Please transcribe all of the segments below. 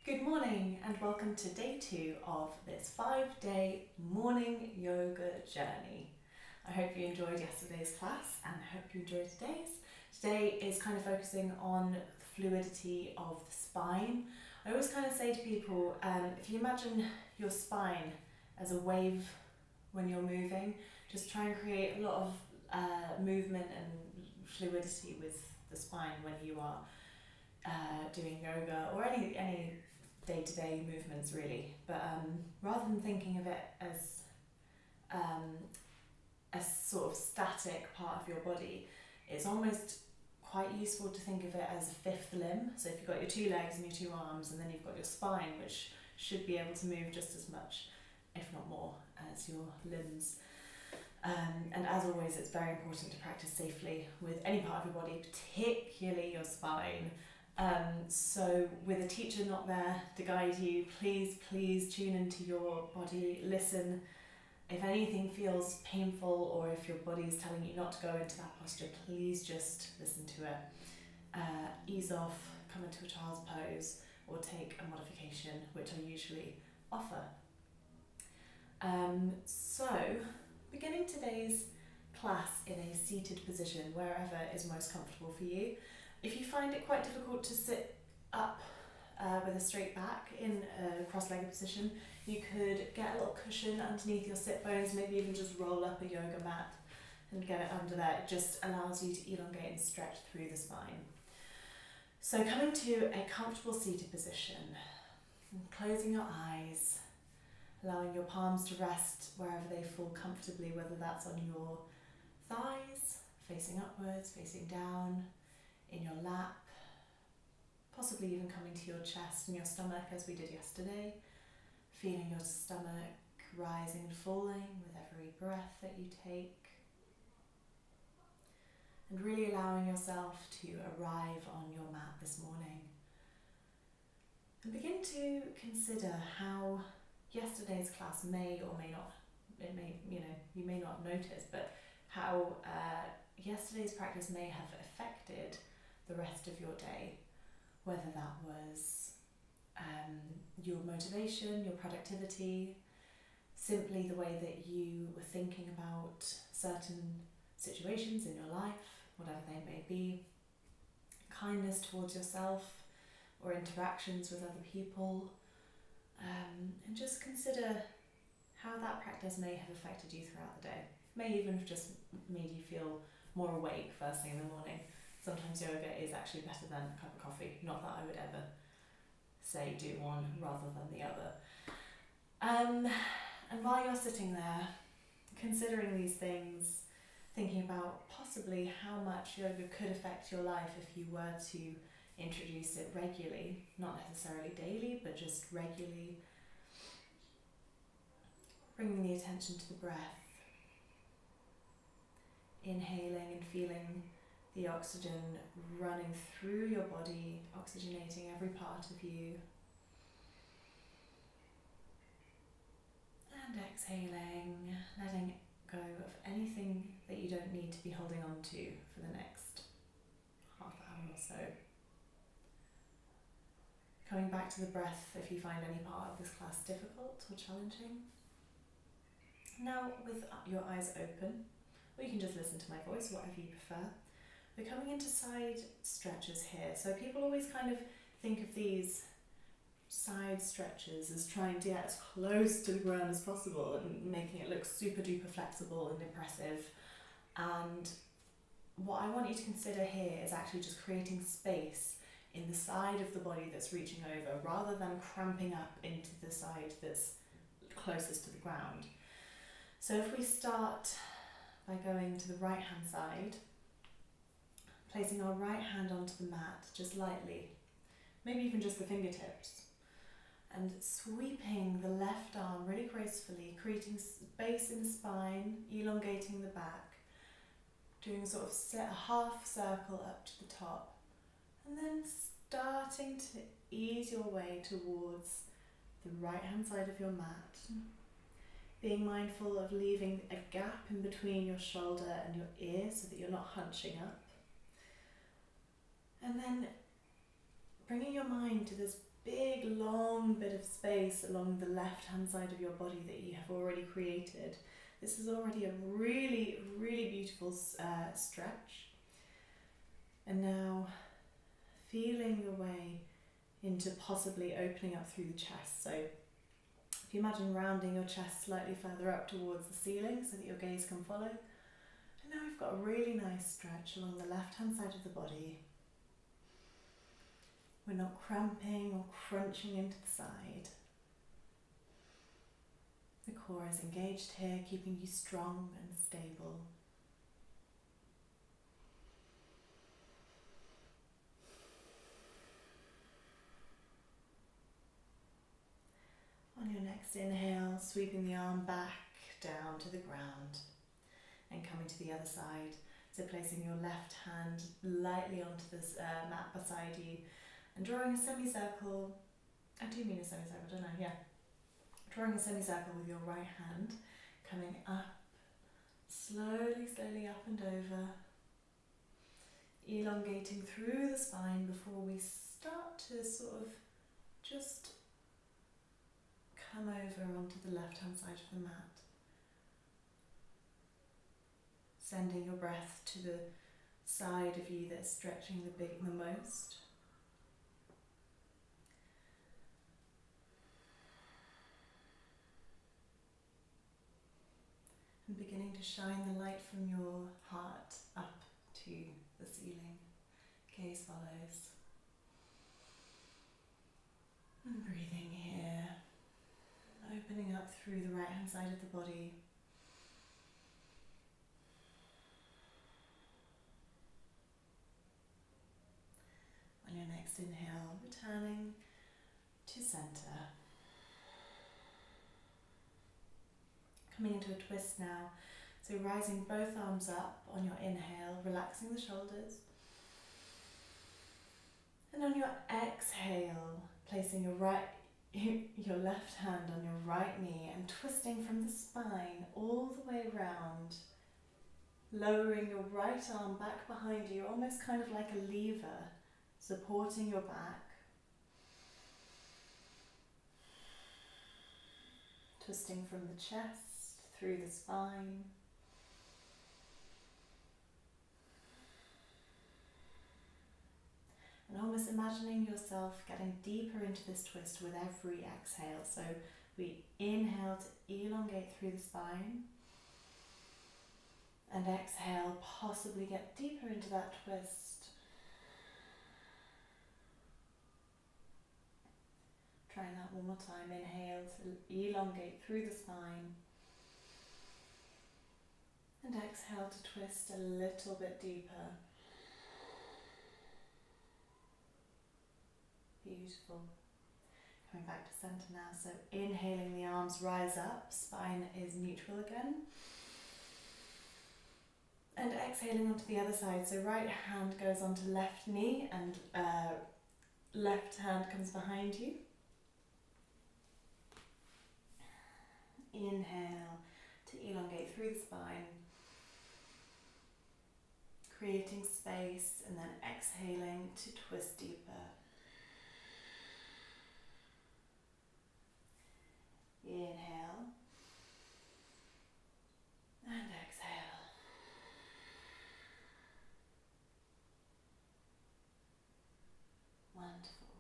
Good morning and welcome to day 2 of this 5-day morning yoga journey. I hope you enjoyed yesterday's class and I hope you enjoyed today's. Today is kind of focusing on the fluidity of the spine. I always kind of say to people, if you imagine your spine as a wave when you're moving, just try and create a lot of movement and fluidity with the spine when you are doing yoga or any day-to-day movements really, but rather than thinking of it as a sort of static part of your body, it's almost quite useful to think of it as a fifth limb. So if you've got your 2 legs and your 2 arms, and then you've got your spine, which should be able to move just as much, if not more, as your limbs. And as always, it's very important to practice safely with any part of your body, particularly your spine. So with a teacher not there to guide you, please tune into your body, listen. If anything feels painful or if your body is telling you not to go into that posture, please just listen to it. Ease off, come into a child's pose, or take a modification, which I usually offer. So beginning today's class in a seated position, wherever is most comfortable for you. If you find it quite difficult to sit up with a straight back in a cross-legged position, you could get a little cushion underneath your sit bones, maybe even just roll up a yoga mat and get it under there. It just allows you to elongate and stretch through the spine. So coming to a comfortable seated position, closing your eyes, allowing your palms to rest wherever they fall comfortably, whether that's on your thighs, facing upwards, facing down, in your lap, possibly even coming to your chest and your stomach as we did yesterday, feeling your stomach rising and falling with every breath that you take, and really allowing yourself to arrive on your mat this morning. And begin to consider how yesterday's class may or may not, you may not notice, but how yesterday's practice may have affected the rest of your day, whether that was your motivation, your productivity, simply the way that you were thinking about certain situations in your life, whatever they may be, kindness towards yourself or interactions with other people, and just consider how that practice may have affected you throughout the day. May even have just made you feel more awake first thing in the morning. Sometimes yoga is actually better than a cup of coffee. Not that I would ever say do one rather than the other. And while you're sitting there, considering these things, thinking about possibly how much yoga could affect your life if you were to introduce it regularly, not necessarily daily, but just regularly, bringing the attention to the breath, inhaling and feeling the oxygen running through your body, oxygenating every part of you. And exhaling, letting go of anything that you don't need to be holding on to for the next half hour or so. Coming back to the breath if you find any part of this class difficult or challenging. Now with your eyes open, or you can just listen to my voice, whatever you prefer. We're coming into side stretches here. So people always kind of think of these side stretches as trying to get as close to the ground as possible and making it look super duper flexible and impressive. And what I want you to consider here is actually just creating space in the side of the body that's reaching over, rather than cramping up into the side that's closest to the ground. So if we start by going to the right hand side, placing our right hand onto the mat just lightly, maybe even just the fingertips, and sweeping the left arm really gracefully, creating space in the spine, elongating the back, doing a sort of a half circle up to the top, and then starting to ease your way towards the right hand side of your mat, being mindful of leaving a gap in between your shoulder and your ear so that you're not hunching up. And then bringing your mind to this big long bit of space along the left hand side of your body that you have already created. This is already a really, really beautiful stretch. And now feeling your way into possibly opening up through the chest. So if you imagine rounding your chest slightly further up towards the ceiling so that your gaze can follow. And now we've got a really nice stretch along the left hand side of the body. We're not cramping or crunching into the side. The core is engaged here, keeping you strong and stable. On your next inhale, sweeping the arm back down to the ground and coming to the other side. So placing your left hand lightly onto this mat beside you and drawing a semicircle. I do mean a semicircle, don't I? Yeah. Drawing a semicircle with your right hand, coming up, slowly, slowly up and over, elongating through the spine before we start to sort of just come over onto the left-hand side of the mat. Sending your breath to the side of you that's stretching the most. And beginning to shine the light from your heart up to the ceiling. Gaze follows. And breathing here. Opening up through the right hand side of the body. On your next inhale, returning to center. Coming into a twist now. So rising both arms up on your inhale, relaxing the shoulders. And on your exhale, placing your left hand on your right knee and twisting from the spine all the way round. Lowering your right arm back behind you, almost kind of like a lever, supporting your back. Twisting from the chest, through the spine. And almost imagining yourself getting deeper into this twist with every exhale. So we inhale to elongate through the spine. And exhale, possibly get deeper into that twist. Trying that one more time. Inhale to elongate through the spine. And exhale to twist a little bit deeper. Beautiful. Coming back to center now. So inhaling, the arms rise up. Spine is neutral again. And exhaling onto the other side. So right hand goes onto left knee and left hand comes behind you. Inhale to elongate through the spine. Creating space and then exhaling to twist deeper. Inhale and exhale. Wonderful.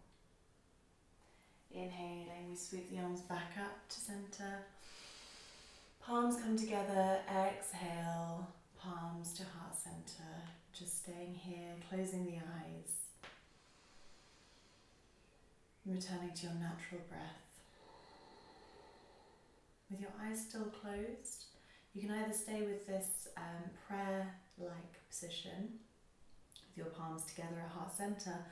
Inhaling, we sweep the arms back up to center. Palms come together, exhale, palms to heart center. Just staying here, closing the eyes. Returning to your natural breath. With your eyes still closed, you can either stay with this prayer-like position, with your palms together at heart center,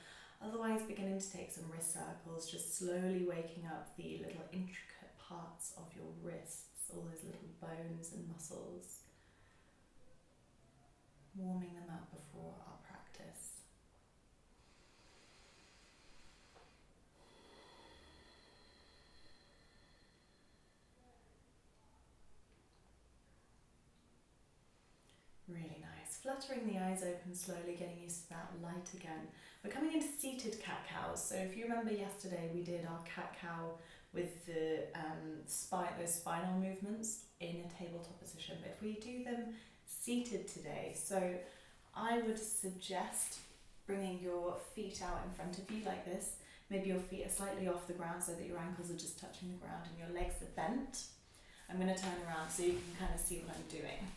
otherwise beginning to take some wrist circles, just slowly waking up the little intricate parts of your wrists, all those little bones and muscles, warming them up before our practice. Really nice. Just fluttering the eyes open slowly, getting used to that light again. We're coming into seated cat-cows. So if you remember yesterday, we did our cat-cow with the those spinal movements in a tabletop position. But if we do them seated today, so I would suggest bringing your feet out in front of you like this. Maybe your feet are slightly off the ground so that your ankles are just touching the ground and your legs are bent. I'm going to turn around so you can kind of see what I'm doing.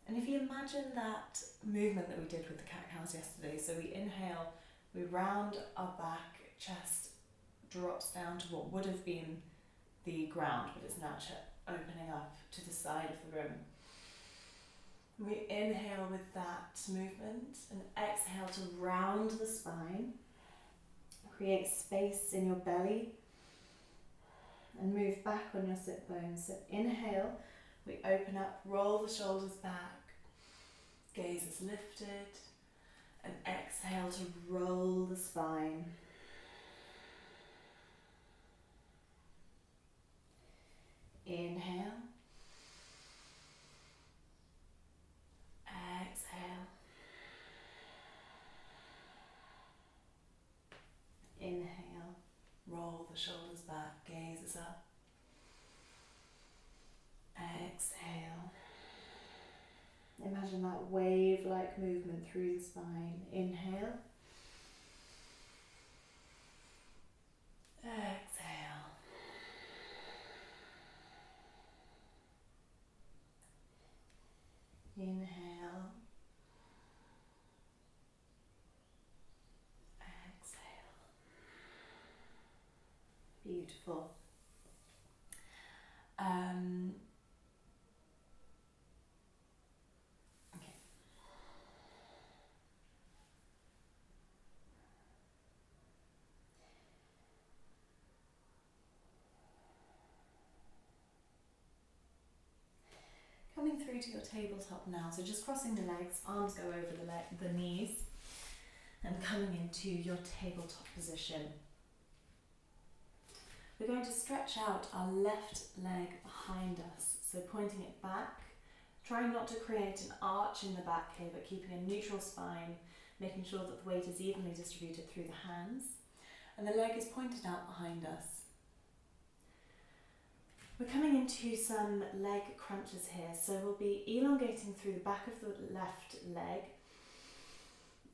And if you imagine that movement that we did with the cat-cows yesterday, so we inhale, we round our back, chest drops down to what would have been the ground, but it's now opening up to the side of the room. We inhale with that movement and exhale to round the spine, create space in your belly and move back on your sit bones. So inhale, we open up, roll the shoulders back, gaze is lifted, and exhale to roll the spine. Inhale. Exhale. Inhale. Roll the shoulders back, gaze is up. Exhale. Imagine that wave-like movement through the spine. Inhale. Exhale. Inhale. Exhale. Beautiful. Okay. Coming through to your tabletop now, so just crossing the legs, arms go over the knees, and coming into your tabletop position. We're going to stretch out our left leg behind us, so pointing it back, trying not to create an arch in the back here, but keeping a neutral spine, making sure that the weight is evenly distributed through the hands, and the leg is pointed out behind us. We're coming into some leg crunches here, so we'll be elongating through the back of the left leg,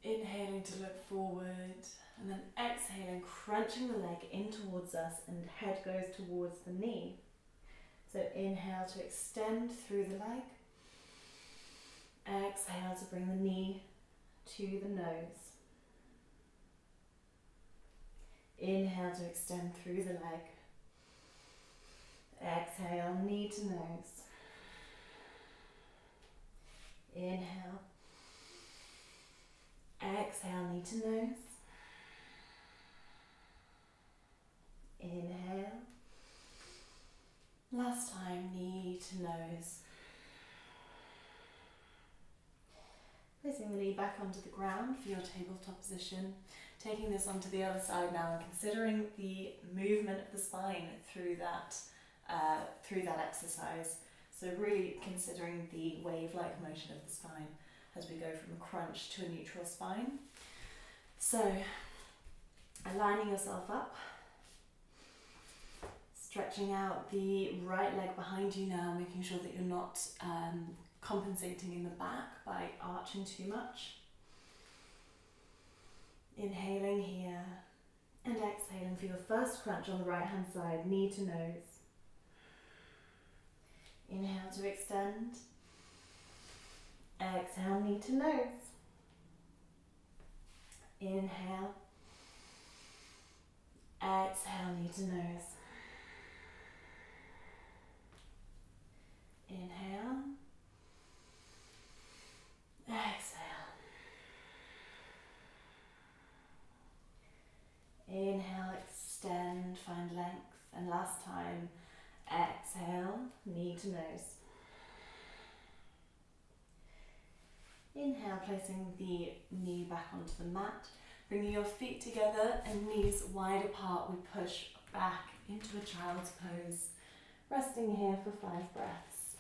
inhaling to look forward, and then exhaling, crunching the leg in towards us, and head goes towards the knee. So inhale to extend through the leg, exhale to bring the knee to the nose. Inhale to extend through the leg. Exhale, knee to nose. Inhale. Exhale, knee to nose. Inhale. Last time, knee to nose. Placing the knee back onto the ground for your tabletop position. Taking this onto the other side now and considering the movement of the spine through that exercise. So really considering the wave-like motion of the spine as we go from a crunch to a neutral spine. So aligning yourself up, stretching out the right leg behind you now, making sure that you're not compensating in the back by arching too much. Inhaling here and exhaling for your first crunch on the right hand side, knee to nose. Inhale to extend. Exhale, knee to nose. Inhale. Exhale, knee to nose. Inhale. Exhale. Inhale, extend, find length, and last time, exhale, knee to nose. Inhale, placing the knee back onto the mat, bringing your feet together and knees wide apart, we push back into a child's pose, resting here for 5 breaths.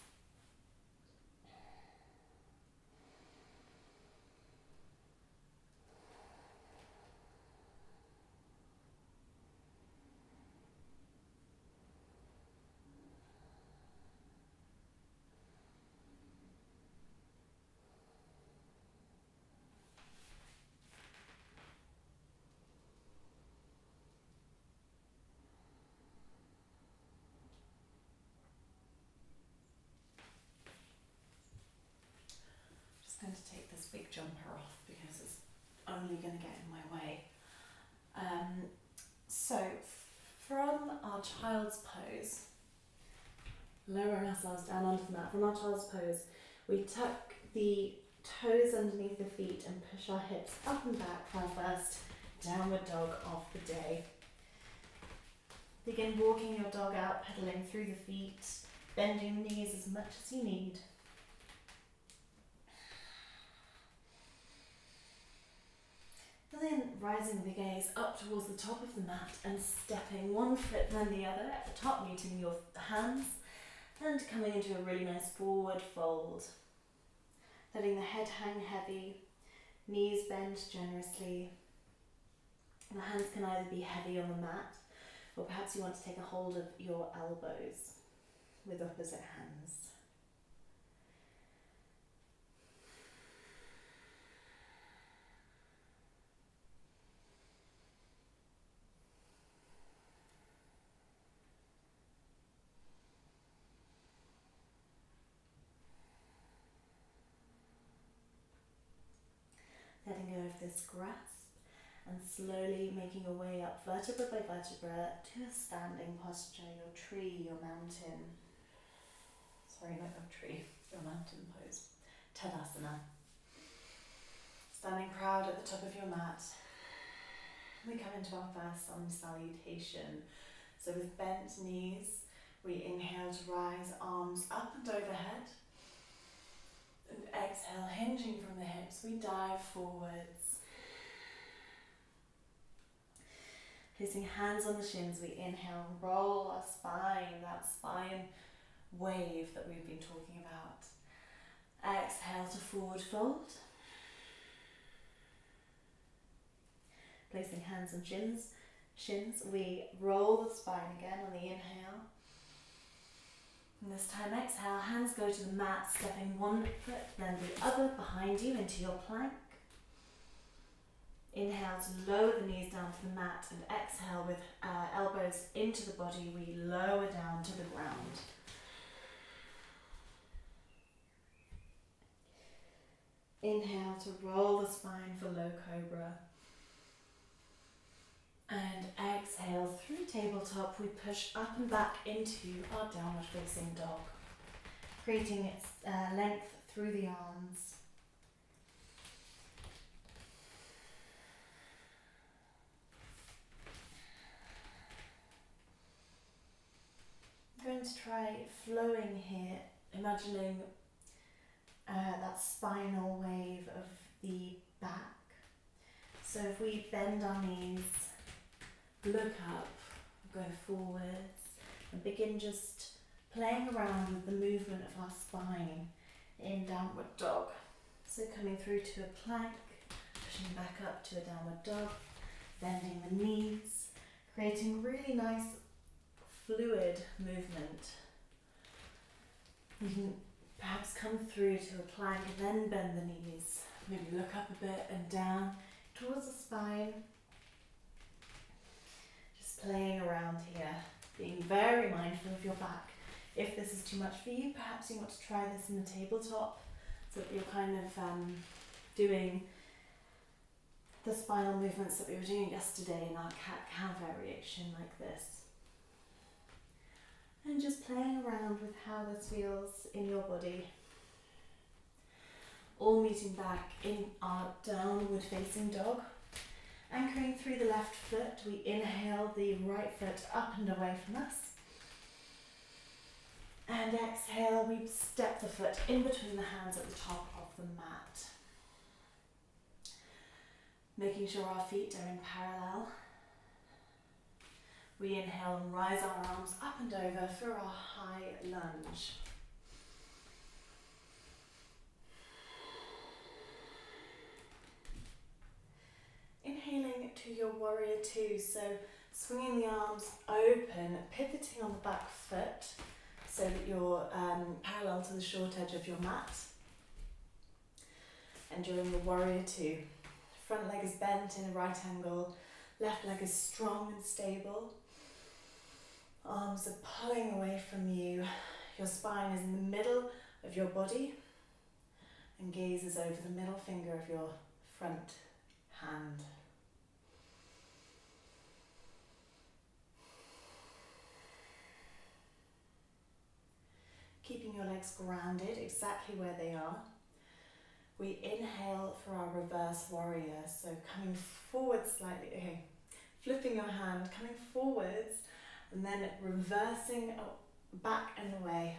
this big jumper off because it's only going to get in my way. So from our child's pose, lowering ourselves down onto the mat, from our child's pose, we tuck the toes underneath the feet and push our hips up and back for our first downward dog of the day. Begin walking your dog out, pedaling through the feet, bending the knees as much as you need. And then rising the gaze up towards the top of the mat and stepping one foot then the other, at the top meeting your hands and coming into a really nice forward fold. Letting the head hang heavy, knees bend generously. The hands can either be heavy on the mat, or perhaps you want to take a hold of your elbows with opposite hands. Letting go of this grasp and slowly making your way up vertebra by vertebra to a standing posture, your tree, your mountain. Sorry, not your tree, your mountain pose. Tadasana. Standing proud at the top of your mat. We come into our first sun salutation. So with bent knees, we inhale to rise, arms up and overhead. And exhale, hinging from the hips, we dive forwards. Placing hands on the shins, we inhale, roll our spine, that spine wave that we've been talking about. Exhale to forward fold. Placing hands on shins, we roll the spine again on the inhale. And this time exhale, hands go to the mat, stepping one foot, then the other behind you into your plank. Inhale to lower the knees down to the mat, and exhale with elbows into the body, we lower down to the ground. Inhale to roll the spine for low cobra. And exhale through tabletop, we push up and back into our downward facing dog, creating its length through the arms. I'm going to try flowing here, imagining that spinal wave of the back. So if we bend our knees, look up, go forwards, and begin just playing around with the movement of our spine in downward dog. So coming through to a plank, pushing back up to a downward dog, bending the knees, creating really nice fluid movement. You can perhaps come through to a plank and then bend the knees, maybe look up a bit and down towards the spine. Playing around here, being very mindful of your back. If this is too much for you, perhaps you want to try this in the tabletop, so that you're kind of doing the spinal movements that we were doing yesterday in our cat-cow variation like this. And just playing around with how this feels in your body. All meeting back in our downward facing dog. Anchoring through the left foot, we inhale the right foot up and away from us. And exhale, we step the foot in between the hands at the top of the mat. Making sure our feet are in parallel. We inhale and rise our arms up and over for our high lunge. Inhaling to your warrior two, so swinging the arms open, pivoting on the back foot so that you're parallel to the short edge of your mat. And during the warrior two, front leg is bent in a right angle, left leg is strong and stable. Arms are pulling away from you. Your spine is in the middle of your body. and gazes over the middle finger of your front hand. Keeping your legs grounded exactly where they are. We inhale for our reverse warrior, so coming forward slightly, okay, flipping your hand, coming forwards, and then reversing back and away.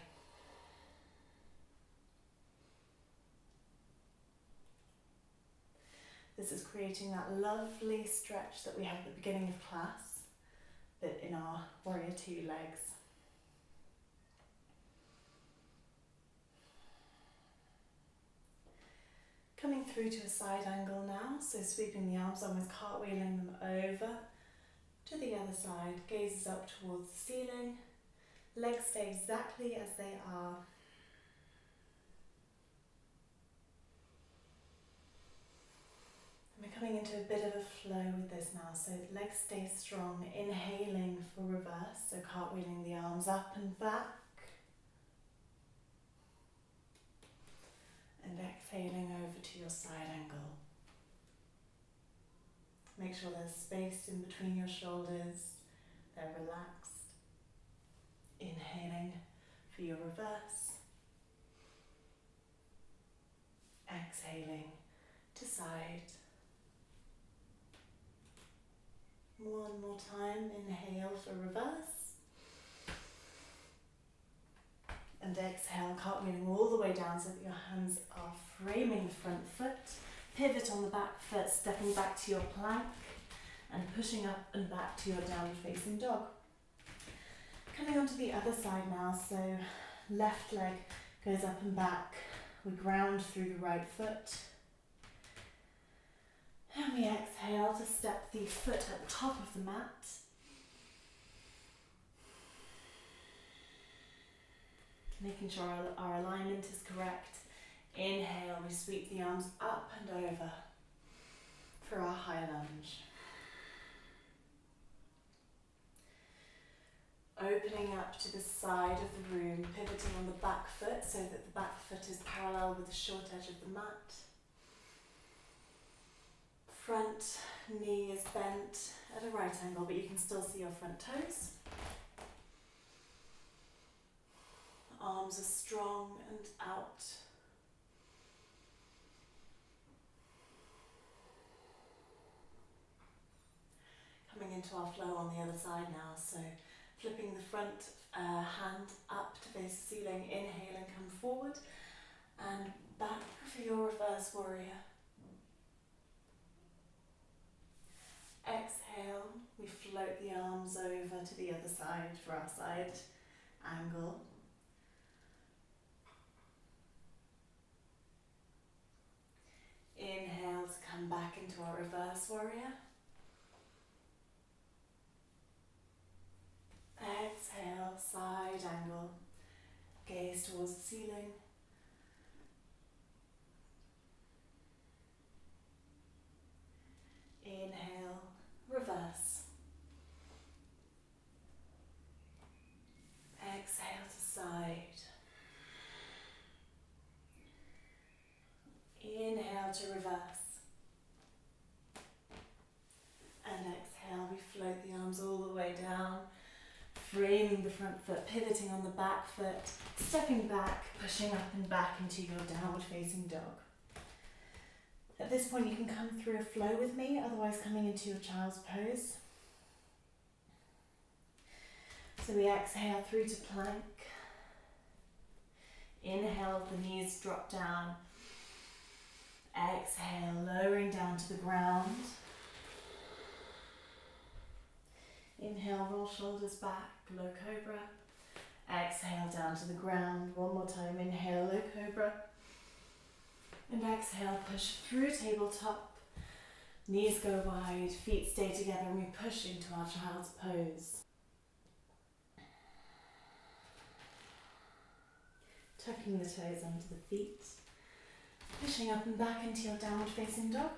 This is creating that lovely stretch that we have at the beginning of class, but in our warrior two legs. Coming through to a side angle now, so sweeping the arms, almost cartwheeling them over to the other side, gazes up towards the ceiling, legs stay exactly as they are. And we're coming into a bit of a flow with this now, so legs stay strong, inhaling for reverse, so cartwheeling the arms up and back, and exhaling over to your side angle. Make sure there's space in between your shoulders, they're relaxed. Inhaling for your reverse. Exhaling to side. One more time, inhale for reverse. And exhale, cartwheeling all the way down so that your hands are framing the front foot. Pivot on the back foot, stepping back to your plank and pushing up and back to your downward facing dog. Coming onto the other side now, so left leg goes up and back. We ground through the right foot. And we exhale to step the foot at the top of the mat. Making sure our alignment is correct. Inhale, we sweep the arms up and over for our high lunge. Opening up to the side of the room, pivoting on the back foot so that the back foot is parallel with the short edge of the mat. Front knee is bent at a right angle, but you can still see your front toes. Arms are strong and out. Coming into our flow on the other side now, so flipping the front hand up to face the ceiling, inhaling, come forward and back for your reverse warrior. Exhale, we float the arms over to the other side for our side angle. Inhale to come back into our reverse warrior. Exhale, side angle. Gaze towards the ceiling. Inhale, reverse. Exhale to side. Inhale to reverse. And exhale, we float the arms all the way down, framing the front foot, pivoting on the back foot, stepping back, pushing up and back into your downward facing dog. At this point you can come through a flow with me, otherwise coming into your child's pose. So we exhale through to plank. Inhale, the knees drop down. Exhale, lowering down to the ground. Inhale, roll shoulders back, low cobra. Exhale, down to the ground. One more time, inhale, low cobra. And exhale, push through tabletop. Knees go wide, feet stay together, and we push into our child's pose. Tucking the toes under the feet. Pushing up and back into your downward facing dog.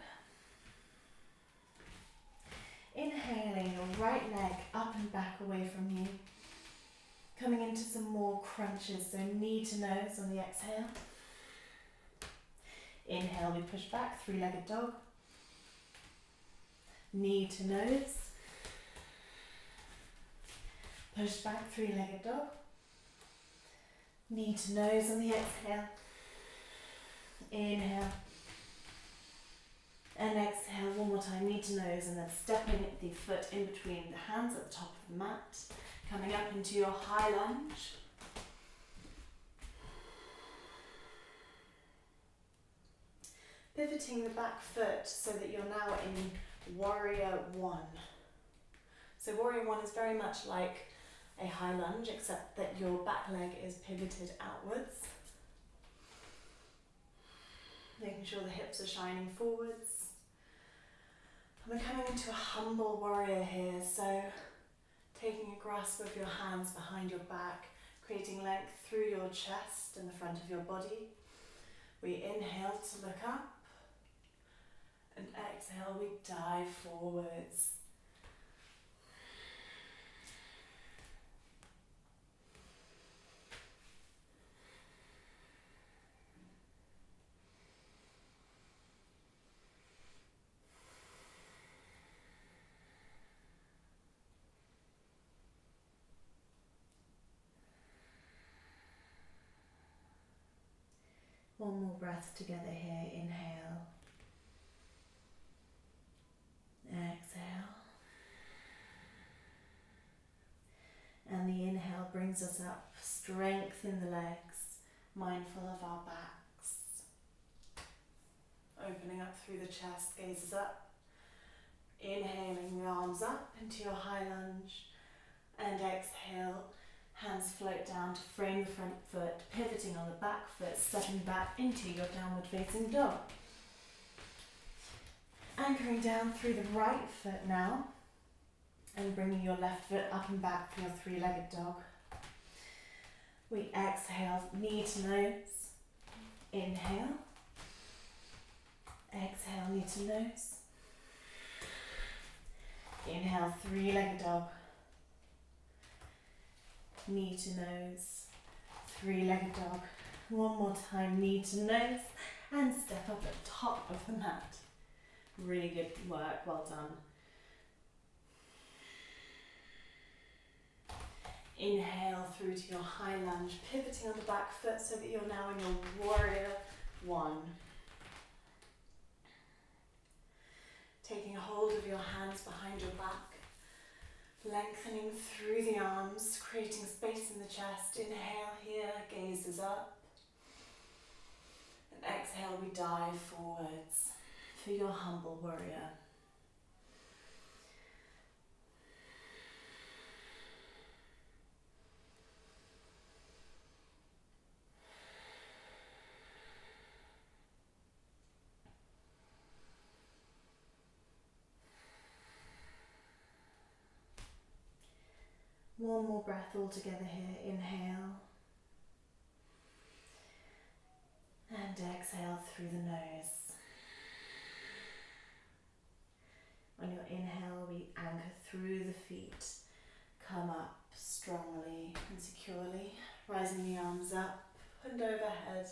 Inhaling your right leg up and back away from you. Coming into some more crunches, so knee to nose on the exhale. Inhale, we push back, three-legged dog. Knee to nose. Push back, three-legged dog. Knee to nose on the exhale. Inhale. And exhale one more time, knee to nose, and then stepping the foot in between the hands at the top of the mat. Coming up into your high lunge. Pivoting the back foot so that you're now in warrior one. So warrior one is very much like a high lunge, except that your back leg is pivoted outwards. Making sure the hips are shining forwards. And we're coming into a humble warrior here, so taking a grasp of your hands behind your back, creating length through your chest and the front of your body. We inhale to look up, and exhale, we dive forwards. One more breath together here. Inhale. Exhale. And the inhale brings us up, strength in the legs, mindful of our backs. Opening up through the chest, gazes up. Inhaling the arms up into your high lunge. And exhale. Hands float down to frame the front foot, pivoting on the back foot, stepping back into your downward facing dog. Anchoring down through the right foot now, and bringing your left foot up and back for your three-legged dog. We exhale, knee to nose. Inhale. Exhale, knee to nose. Inhale, three-legged dog. Knee to nose, three-legged dog. One more time, knee to nose, and step up at the top of the mat. Really good work, well done. Inhale through to your high lunge, pivoting on the back foot so that you're now in your warrior one. Taking a hold of your hands behind your back. Lengthening through the arms, creating space in the chest. Inhale here, gazes up. And exhale, we dive forwards for your humble warrior. One more breath all together here. Inhale. And exhale through the nose. On your inhale, we anchor through the feet. Come up strongly and securely, rising the arms up and overhead.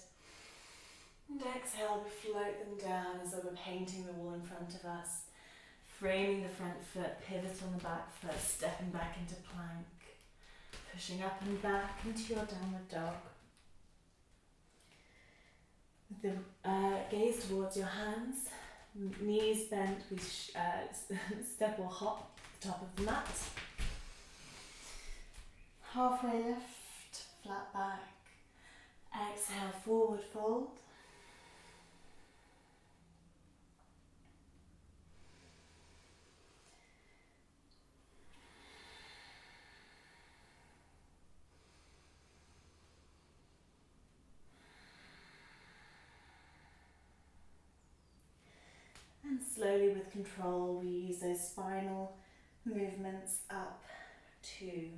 And exhale, we float them down as though we're painting the wall in front of us. Framing the front foot, pivot on the back foot, stepping back into plank. Pushing up and back into your downward dog. The gaze towards your hands, knees bent, we step or hop the top of the mat. Halfway lift, flat back. Exhale, forward fold. And slowly with control, we use those spinal movements up to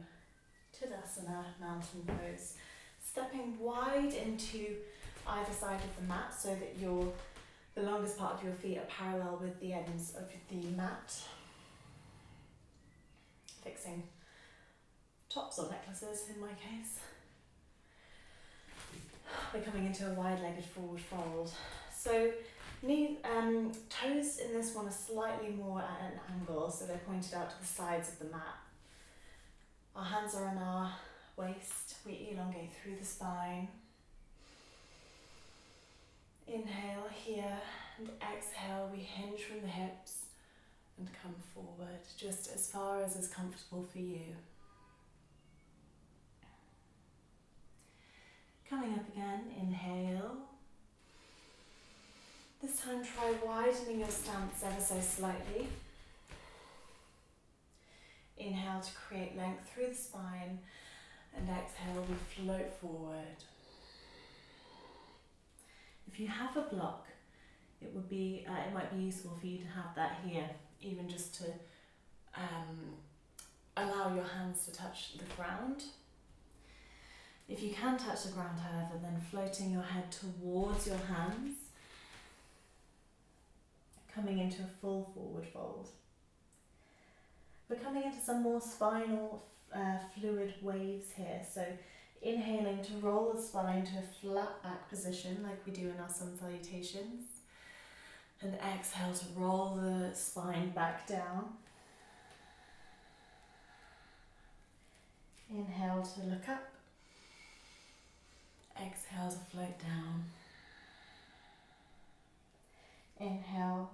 Tadasana, mountain pose. Stepping wide into either side of the mat so that the longest part of your feet are parallel with the ends of the mat. Fixing tops or necklaces in my case. We're coming into a wide-legged forward fold. So toes in this one are slightly more at an angle, so they're pointed out to the sides of the mat. Our hands are on our waist, we elongate through the spine. Inhale here and exhale, we hinge from the hips and come forward, just as far as is comfortable for you. Coming up again, inhale. This time try widening your stance ever so slightly. Inhale to create length through the spine, and exhale, we float forward. If you have a block, it might be useful for you to have that here, even just to allow your hands to touch the ground. If you can touch the ground, however, then floating your head towards your hands, coming into a full forward fold. We're coming into some more spinal fluid waves here, so inhaling to roll the spine to a flat back position like we do in our sun salutations, and exhale to roll the spine back down. Inhale to look up, exhale to float down. Inhale,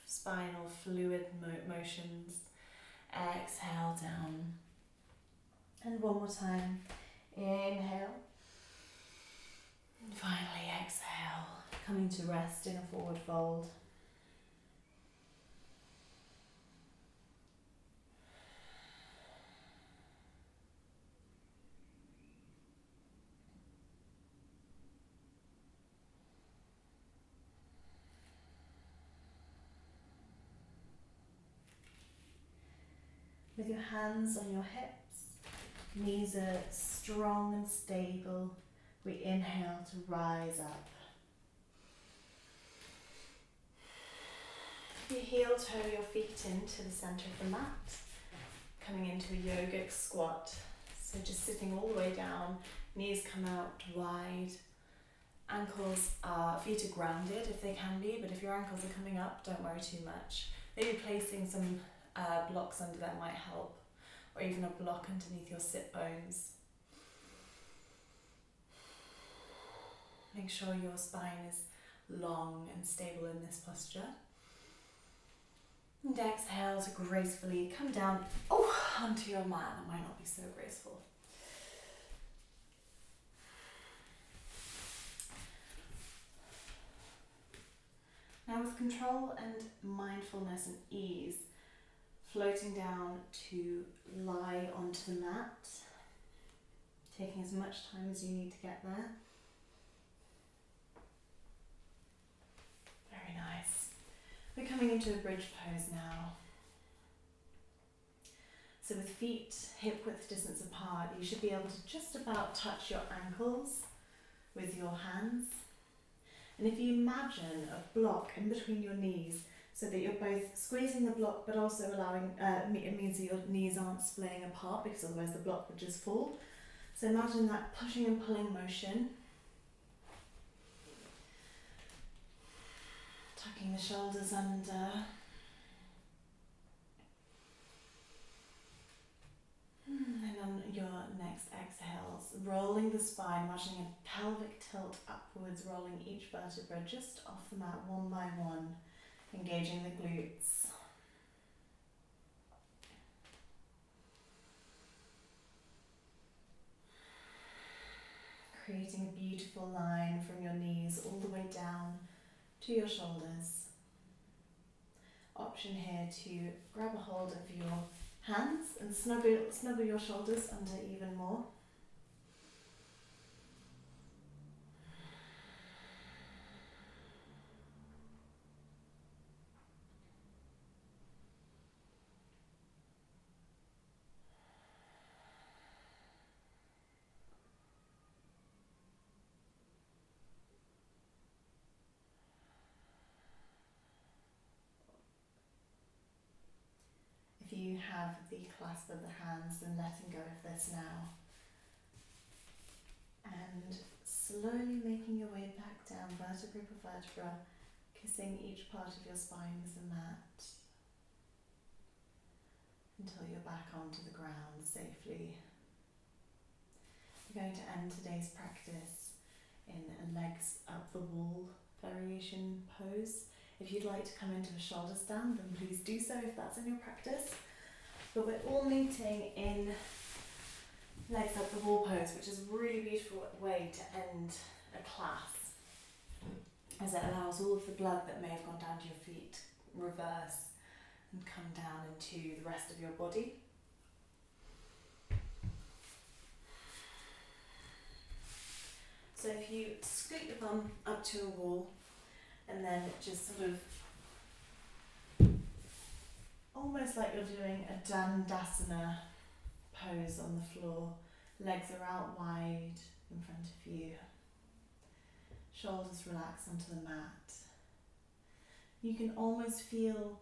spinal fluid motions, exhale down. And one more time, inhale. And finally exhale, coming to rest in a forward fold. With your hands on your hips, knees are strong and stable. We inhale to rise up. You heel toe your feet into the center of the mat, coming into a yogic squat. So just sitting all the way down, knees come out wide, feet are grounded if they can be, but if your ankles are coming up, don't worry too much. Maybe placing some blocks under there might help, or even a block underneath your sit bones. Make sure your spine is long and stable in this posture. And exhale to gracefully come down onto your mat. That might not be so graceful. Now with control and mindfulness and ease, floating down to lie onto the mat, taking as much time as you need to get there. Very nice. We're coming into a bridge pose now. So with feet hip width distance apart, you should be able to just about touch your ankles with your hands. And if you imagine a block in between your knees, so that you're both squeezing the block but also allowing, it means that your knees aren't splitting apart, because otherwise the block would just fall. So imagine that pushing and pulling motion. Tucking the shoulders under. And on your next exhales, rolling the spine, imagining a pelvic tilt upwards, rolling each vertebra just off the mat one by one, engaging the glutes. Creating a beautiful line from your knees all the way down to your shoulders. Option here to grab a hold of your hands and snuggle your shoulders under even more. If you have the clasp of the hands, then letting go of this now. And Slowly making your way back down, vertebra per vertebra, kissing each part of your spine with the mat until you're back onto the ground safely. We're going to end today's practice in a legs up the wall variation pose. If you'd like to come into a shoulder stand, then please do so if that's in your practice. But we're all meeting in legs up the wall pose, which is a really beautiful way to end a class, as it allows all of the blood that may have gone down to your feet reverse and come down into the rest of your body. So if you scoot your bum up to a wall and then just sort of almost like you're doing a dandasana pose on the floor, legs are out wide in front of you, shoulders relax onto the mat. You can almost feel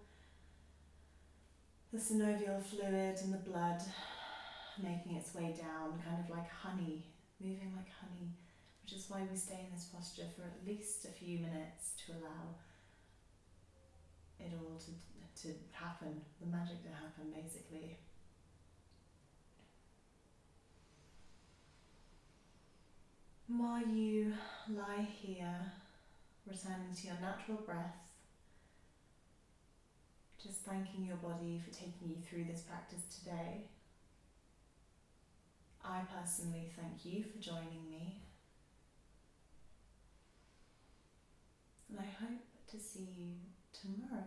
the synovial fluid and the blood making its way down, kind of like honey, moving like honey, which is why we stay in this posture for at least a few minutes to allow it all to happen, the magic to happen basically. While you lie here, returning to your natural breath, just thanking your body for taking you through this practice today. I personally thank you for joining me, and I hope to see you tomorrow.